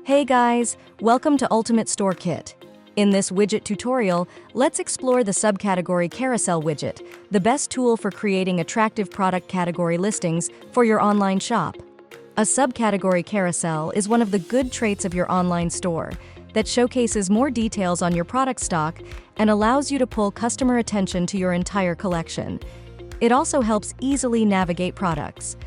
Hey guys, welcome to Ultimate Store Kit. In this widget tutorial, let's explore the subcategory Carousel widget, the best tool for creating attractive product category listings for your online shop. A subcategory carousel is one of the good traits of your online store that showcases more details on your product stock and allows you to pull customer attention to your entire collection. It also helps easily navigate products.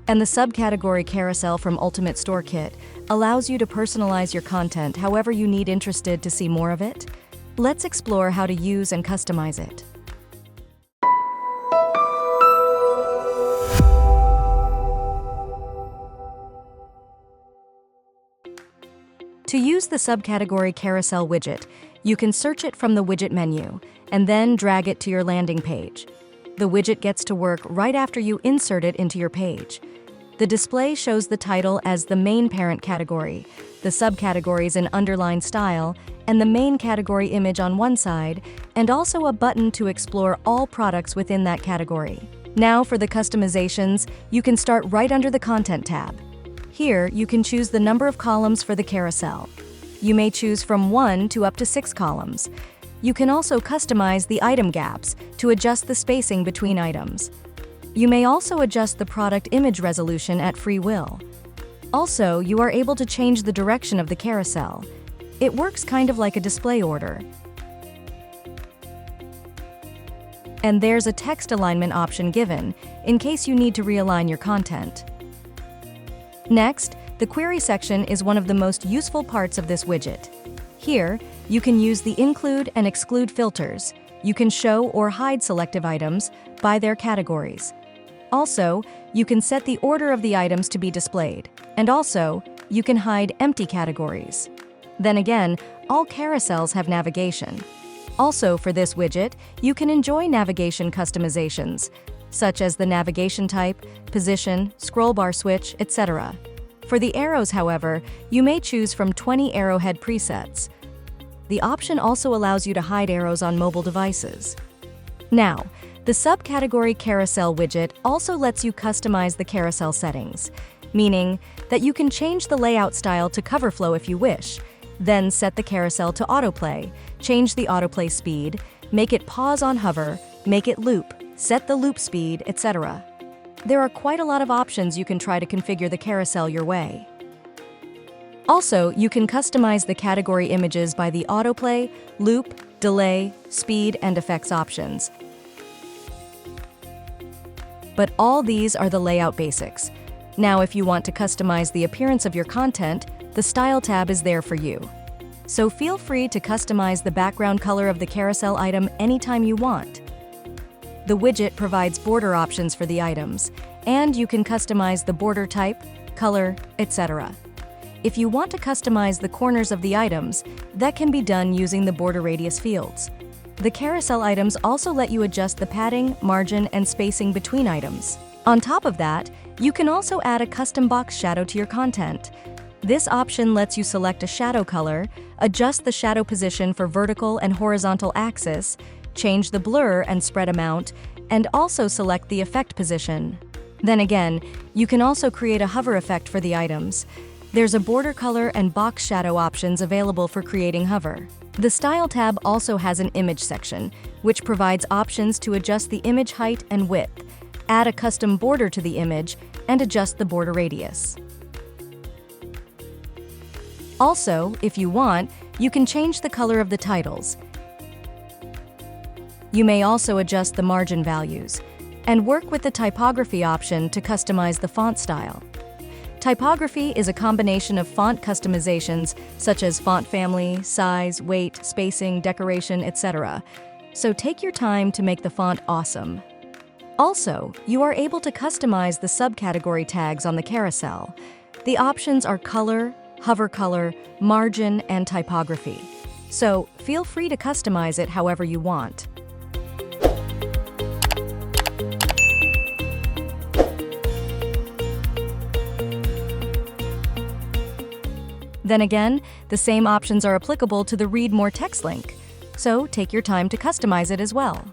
And the subcategory carousel from Ultimate Store Kit allows you to personalize your content however you need. Interested to see more of it? Let's explore how to use and customize it. To use the subcategory carousel widget, you can search it from the widget menu and then drag it to your landing page. The widget gets to work right after you insert it into your page. The display shows the title as the main parent category, the subcategories in underlined style, and the main category image on one side, and also a button to explore all products within that category. Now for the customizations, you can start right under the Content tab. Here, you can choose the number of columns for the carousel. You may choose from 1 to up to 6 columns. You can also customize the item gaps to adjust the spacing between items. You may also adjust the product image resolution at free will. Also, you are able to change the direction of the carousel. It works kind of like a display order. And there's a text alignment option given, in case you need to realign your content. Next, the query section is one of the most useful parts of this widget. Here, you can use the include and exclude filters. You can show or hide selective items by their categories. Also, you can set the order of the items to be displayed, and also, you can hide empty categories. Then again, all carousels have navigation. Also, for this widget, you can enjoy navigation customizations, such as the navigation type, position, scroll bar switch, etc. For the arrows, however, you may choose from 20 arrowhead presets. The option also allows you to hide arrows on mobile devices. Now, the subcategory carousel widget also lets you customize the carousel settings, meaning that you can change the layout style to cover flow if you wish, then set the carousel to autoplay, change the autoplay speed, make it pause on hover, make it loop, set the loop speed, etc. There are quite a lot of options you can try to configure the carousel your way. Also, you can customize the category images by the autoplay, loop, delay, speed, and effects options. But all these are the layout basics. Now, if you want to customize the appearance of your content, the Style tab is there for you. So feel free to customize the background color of the carousel item anytime you want. The widget provides border options for the items, and you can customize the border type, color, etc. If you want to customize the corners of the items, that can be done using the border radius fields. The carousel items also let you adjust the padding, margin, and spacing between items. On top of that, you can also add a custom box shadow to your content. This option lets you select a shadow color, adjust the shadow position for vertical and horizontal axis, change the blur and spread amount, and also select the effect position. Then again, you can also create a hover effect for the items. There's a border color and box shadow options available for creating hover. The Style tab also has an image section, which provides options to adjust the image height and width, add a custom border to the image, and adjust the border radius. Also, if you want, you can change the color of the titles. You may also adjust the margin values, and work with the typography option to customize the font style. Typography is a combination of font customizations such as font family, size, weight, spacing, decoration, etc. So take your time to make the font awesome. Also, you are able to customize the subcategory tags on the carousel. The options are color, hover color, margin, and typography. So feel free to customize it however you want. Then again, the same options are applicable to the Read More text link, so take your time to customize it as well.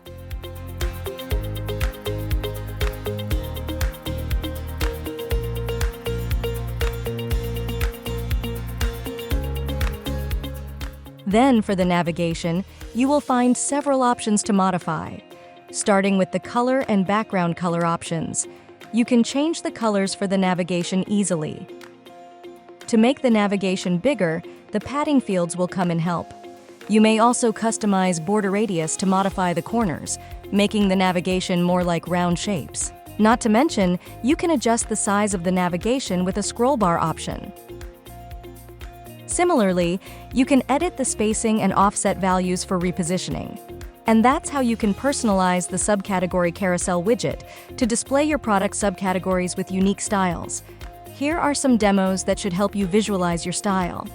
Then, for the navigation, you will find several options to modify. Starting with the color and background color options, you can change the colors for the navigation easily. To make the navigation bigger, the padding fields will come in help. You may also customize border radius to modify the corners, making the navigation more like round shapes. Not to mention, you can adjust the size of the navigation with a scroll bar option. Similarly, you can edit the spacing and offset values for repositioning. And that's how you can personalize the subcategory carousel widget to display your product subcategories with unique styles. Here are some demos that should help you visualize your style.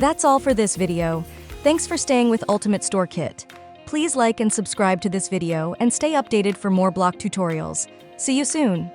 That's all for this video. Thanks for staying with Ultimate Store Kit. Please like and subscribe to this video and stay updated for more block tutorials. See you soon!